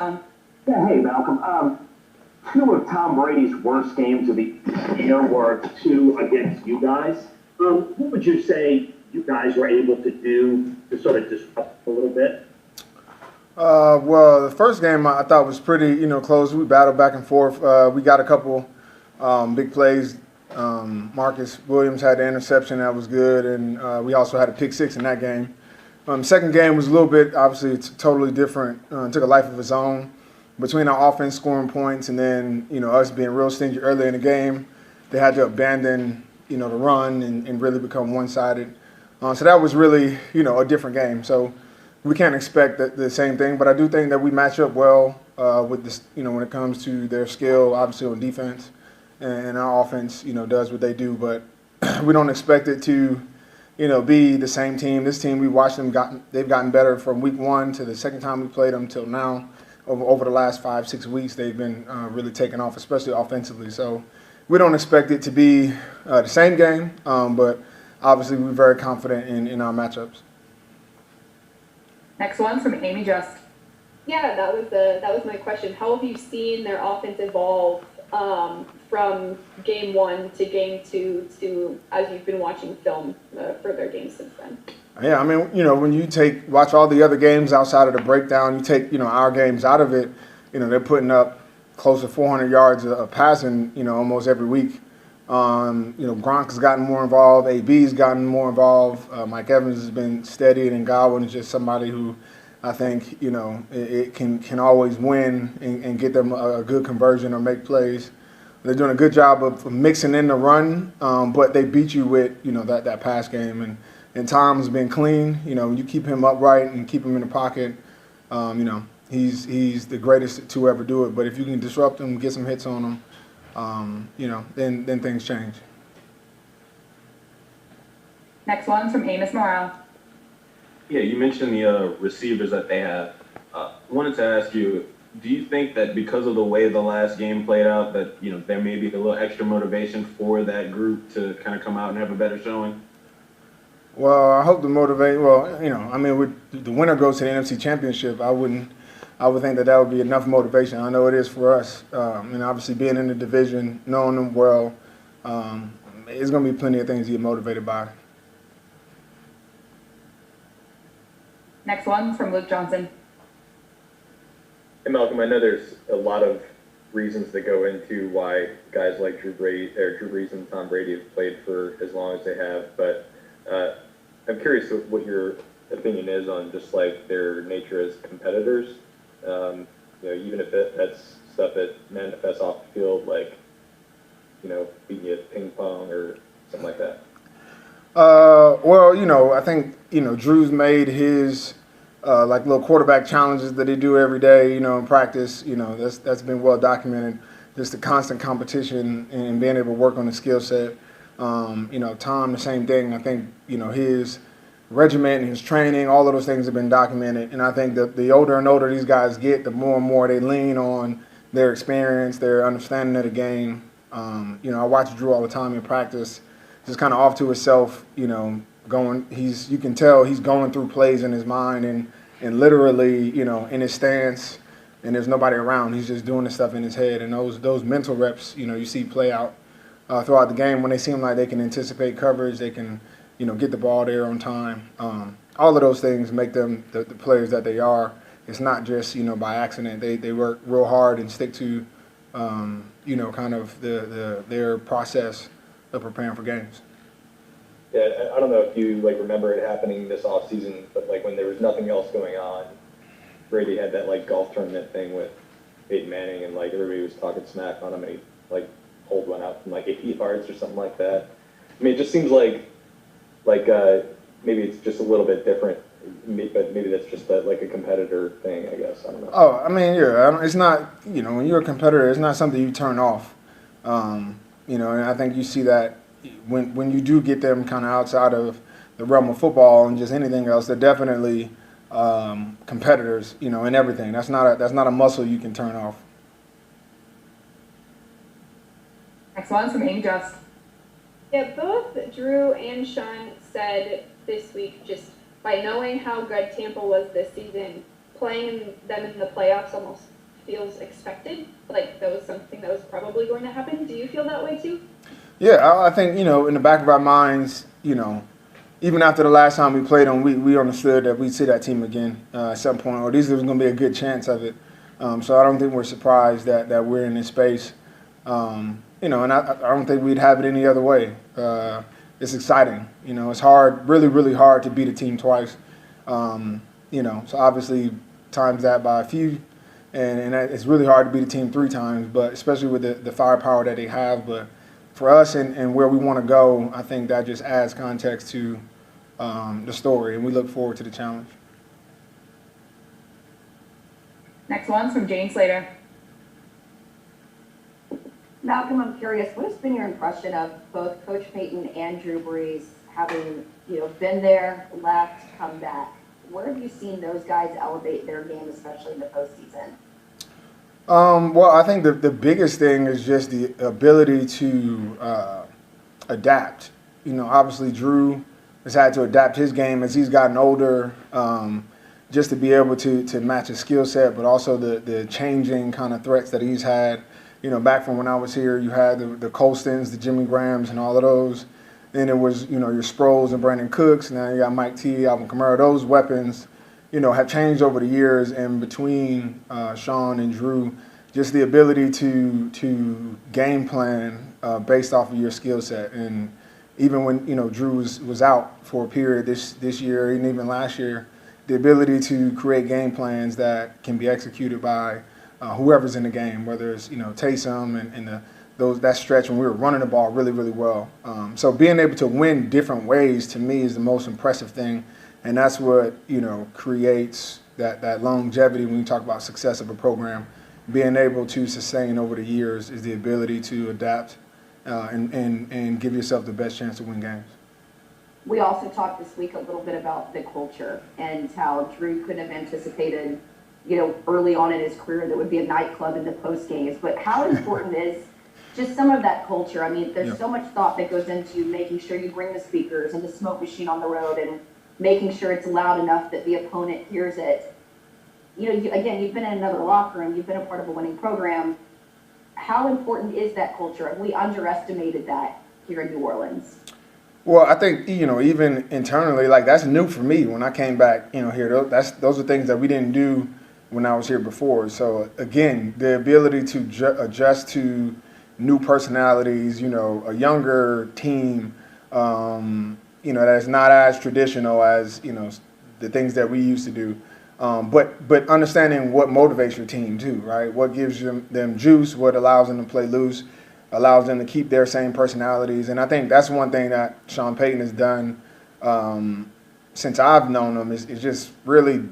Yeah, hey, Malcolm. Two of Tom Brady's worst games of the year were two against you guys. What would you say you guys were able to do to sort of disrupt a little bit? Well, the first game I thought was pretty, close. We battled back and forth. We got a couple big plays. Marcus Williams had the interception that was good, and we also had a pick six in that game. Second game was a little bit, obviously, it's totally different. Took a life of its own between our offense scoring points and then, us being real stingy early in the game. They had to abandon, the run and really become one-sided. So that was really, a different game. So we can't expect the same thing, but I do think that we match up well with this, when it comes to their skill, obviously on defense, and our offense, does what they do. But we don't expect it to, be the same team. This team, we watched them, they've gotten better from week one to the second time we played them till now. Over the last 5-6 weeks, they've been really taking off, especially offensively. So we don't expect it to be the same game, but obviously we're very confident in our matchups. Next one from Amy Just. Yeah, that was my question. How have you seen their offense evolve from game one to game two to as you've been watching film for their games since then? Yeah, I mean, when you watch all the other games outside of the breakdown, you take, our games out of it, they're putting up close to 400 yards of passing, almost every week. Gronk has gotten more involved. AB's gotten more involved. Mike Evans has been steady, and Godwin is just somebody who I think, it can always win and get them a good conversion or make plays. They're doing a good job of mixing in the run, but they beat you with, that pass game. And Tom's been clean. You keep him upright and keep him in the pocket. He's the greatest to ever do it. But if you can disrupt him, get some hits on him, then things change. Next one's from Amos Morale. Yeah, you mentioned the receivers that they have. Wanted to ask you, do you think that because of the way the last game played out, that there may be a little extra motivation for that group to kind of come out and have a better showing? Well, I hope to motivate. Well, the winner goes to the NFC Championship. I would think that would be enough motivation. I know it is for us. And obviously being in the division, knowing them well, there's going to be plenty of things to get motivated by. Next one from Luke Johnson. Hey Malcolm, I know there's a lot of reasons that go into why guys like Drew Brees and Tom Brady have played for as long as they have, but I'm curious what your opinion is on just like their nature as competitors. Even if that's stuff that manifests off the field, like being at ping pong or something like that. Well, I think Drew's made his like little quarterback challenges that they do every day, in practice. That's been well documented. Just the constant competition and being able to work on the skill set. Tom, the same thing. I think his regiment and his training, all of those things have been documented. And I think that the older and older these guys get, the more and more they lean on their experience, their understanding of the game. I watch Drew all the time in practice, just kind of off to himself, going. You can tell he's going through plays in his mind and literally, in his stance, and there's nobody around. He's just doing the stuff in his head, and those mental reps, you see play out throughout the game when they seem like they can anticipate coverage, they can, get the ball there on time. All of those things make them the players that they are. It's not just by accident. They work real hard and stick to kind of their process of preparing for games. Yeah, I don't know if you remember it happening this off season, but when there was nothing else going on, Brady had that golf tournament thing with Peyton Manning, and everybody was talking smack on him, and he pulled one out from 80 yards or something like that. I mean, it just seems like maybe it's just a little bit different, but maybe that's just a competitor thing, I guess. I don't know. Oh, I mean, yeah, it's not, when you're a competitor, it's not something you turn off. And I think you see that when you do get them kind of outside of the realm of football and just anything else, they're definitely competitors, in everything. That's not a muscle you can turn off. Next one's from Amy Just. Yeah, both Drew and Sean said this week, just by knowing how good Tampa was this season, playing them in the playoffs almost feels expected? Like that was something that was probably going to happen. Do you feel that way too? Yeah, I think, in the back of our minds, even after the last time we played them, we understood that we'd see that team again at some point, or at least there was going to be a good chance of it. So I don't think we're surprised that we're in this space. And I don't think we'd have it any other way. It's exciting. It's hard, really, really hard to beat a team twice. So obviously times that by a few, and it's really hard to beat a team 3 times, but especially with the firepower that they have. But for us and where we want to go, I think that just adds context to the story, and we look forward to the challenge. Next one's from Jane Slater. Malcolm, I'm curious, what has been your impression of both Coach Payton and Drew Brees having, been there, left, come back? Where have you seen those guys elevate their game, especially in the postseason? Well, I think the biggest thing is just the ability to adapt. Obviously Drew has had to adapt his game as he's gotten older, just to be able to match his skill set, but also the changing kind of threats that he's had. Back from when I was here, you had the Colstons, the Jimmy Grahams, and all of those. Then it was, your Sproles and Brandon Cooks. Now you got Mike T, Alvin Kamara. Those weapons, have changed over the years. And between Sean and Drew, just the ability to game plan based off of your skill set. And even when, Drew was out for a period this year and even last year, the ability to create game plans that can be executed by whoever's in the game, whether it's Taysom and that stretch when we were running the ball really, really well. So being able to win different ways to me is the most impressive thing, and that's what creates that longevity when you talk about success of a program. Being able to sustain over the years is the ability to adapt and give yourself the best chance to win games. We also talked this week a little bit about the culture and how Drew couldn't have anticipated, early on in his career there would be a nightclub in the post games. But how important is just some of that culture? I mean, there's so much thought that goes into making sure you bring the speakers and the smoke machine on the road and making sure it's loud enough that the opponent hears it. You've been in another locker room, you've been a part of a winning program. How important is that culture? Have we underestimated that here in New Orleans? Well, I think, even internally, that's new for me when I came back, here. Those are things that we didn't do when I was here before. So, again, the ability to adjust to new personalities, a younger team, that's not as traditional as, the things that we used to do. But understanding what motivates your team, too, right? What gives them juice, what allows them to play loose, allows them to keep their same personalities. And I think that's one thing that Sean Payton has done since I've known him is just really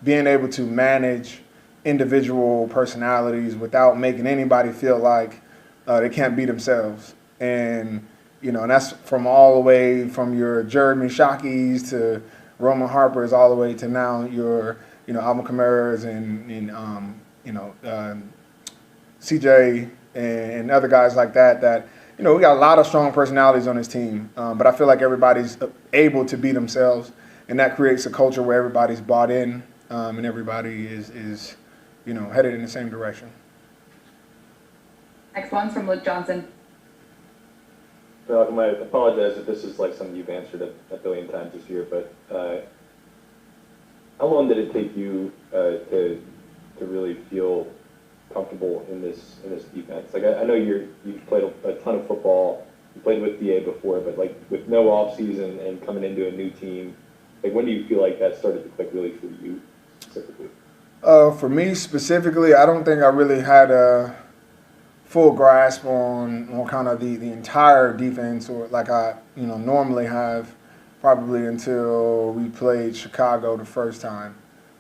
being able to manage individual personalities without making anybody feel like they can't be themselves. And, and that's from all the way from your Jeremy Shockey's to Roman Harper's all the way to now your, Alvin Kamara's and CJ and other guys like that, we got a lot of strong personalities on this team. But I feel like everybody's able to be themselves, and that creates a culture where everybody's bought in and everybody is headed in the same direction. Next one's from Luke Johnson. Malcolm, I apologize if this is like something you've answered a billion times this year, but how long did it take you to really feel comfortable in this defense? Like I know you've played a ton of football, you played with DA before, but like with no off season and coming into a new team, like when do you feel like that started to click really for you specifically? For me specifically, I don't think I really had a full grasp on kind of the entire defense, or like I normally have, probably until we played Chicago the first time,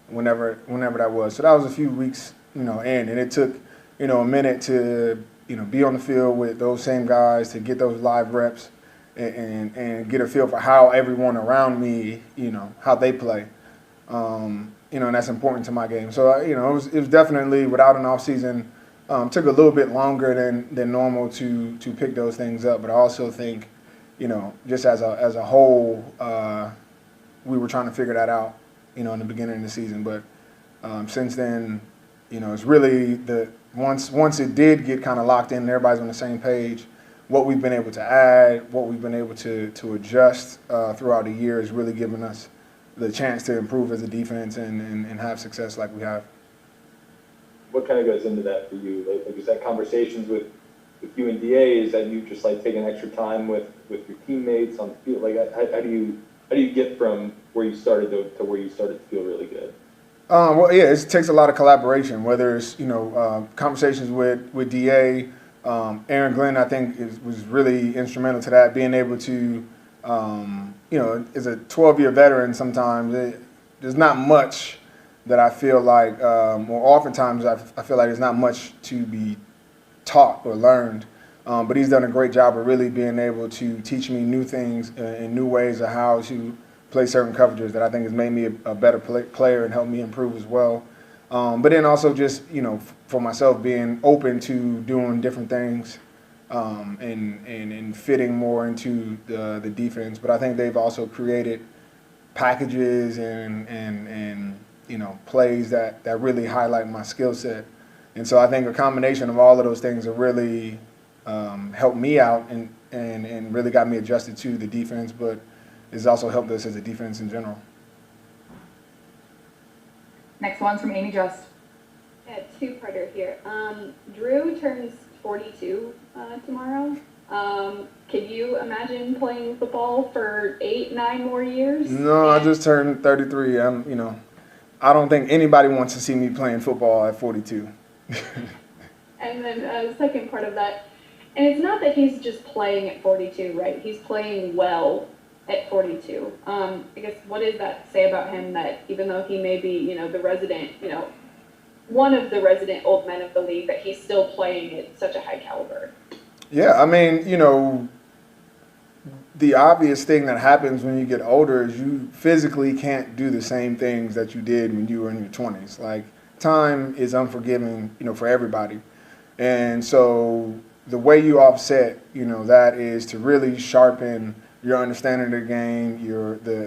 whenever that was. So that was a few weeks in, and it took a minute to be on the field with those same guys, to get those live reps and get a feel for how everyone around me, how they play. And that's important to my game. So it was definitely, without an off season, took a little bit longer than normal to pick those things up. But I also think, just as a whole, we were trying to figure that out, in the beginning of the season. But Since then, it's really once it did get kind of locked in and everybody's on the same page, what we've been able to add, what we've been able to adjust throughout the year has really given us the chance to improve as a defense and have success like we have. What kind of goes into that for you? Like is that conversations with you and DA? Is that you just like taking extra time with your teammates on the field? Like how do you get from where you started to where you started to feel really good? Well, yeah, it takes a lot of collaboration, whether it's, conversations with DA. Aaron Glenn, I think, was really instrumental to that, being able to, as a 12-year veteran sometimes, there's not much that I feel like, or oftentimes I feel like there's not much to be taught or learned. But he's done a great job of really being able to teach me new things and new ways of how to play certain coverages that I think has made me a better player and helped me improve as well. But then also just, for myself being open to doing different things and fitting more into the defense. But I think they've also created packages and plays that really highlight my skill set. And so I think a combination of all of those things have really helped me out and really got me adjusted to the defense, but it's also helped us as a defense in general. Next one's from Amy Just. Yeah, two-parter here. Drew turns 42 tomorrow. Can you imagine playing football for 8-9 more years? No, I just turned 33. I don't think anybody wants to see me playing football at 42. And then second part of that, and it's not that he's just playing at 42, right? He's playing well at 42. I guess what does that say about him that even though he may be, the resident, one of the resident old men of the league, that he's still playing at such a high caliber? Yeah, I mean, the obvious thing that happens when you get older is you physically can't do the same things that you did when you were in your 20s. Like, time is unforgiving, for everybody. And so the way you offset, that is to really sharpen your understanding of the game,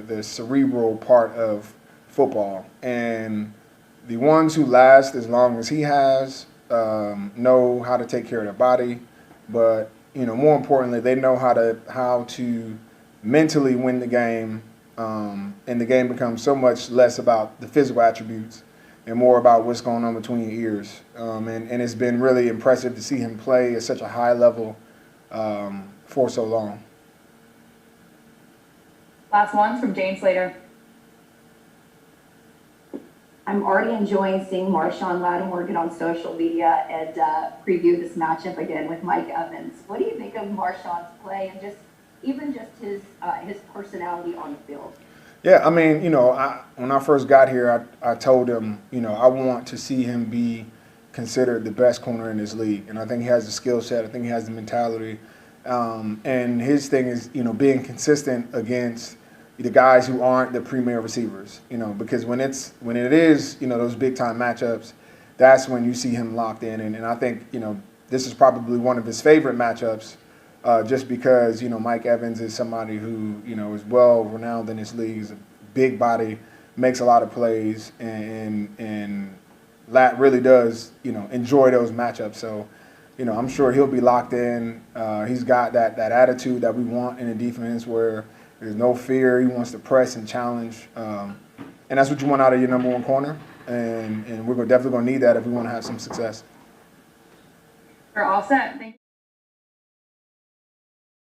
the cerebral part of football. And the ones who last as long as he has know how to take care of their body, but more importantly, they know how to mentally win the game, and the game becomes so much less about the physical attributes and more about what's going on between your ears. And it's been really impressive to see him play at such a high level for so long. Last one's from Jane Slater. I'm already enjoying seeing Marshawn Lattimore get on social media and preview this matchup again with Mike Evans. What do you think of Marshawn's play and even his personality on the field? Yeah, I mean, when I first got here, I told him, I want to see him be considered the best corner in this league. And I think he has the skill set. I think he has the mentality. And his thing is, being consistent against the guys who aren't the premier receivers, because when it is, those big time matchups, that's when you see him locked in. And I think, this is probably one of his favorite matchups, just because, Mike Evans is somebody who, is well renowned in this league. He's a big body, makes a lot of plays, and Lat really does, enjoy those matchups. So, I'm sure he'll be locked in. He's got that attitude that we want in a defense where there's no fear. He wants to press and challenge. And that's what you want out of your number one corner. And we're definitely going to need that if we want to have some success. We're all set. Thank you.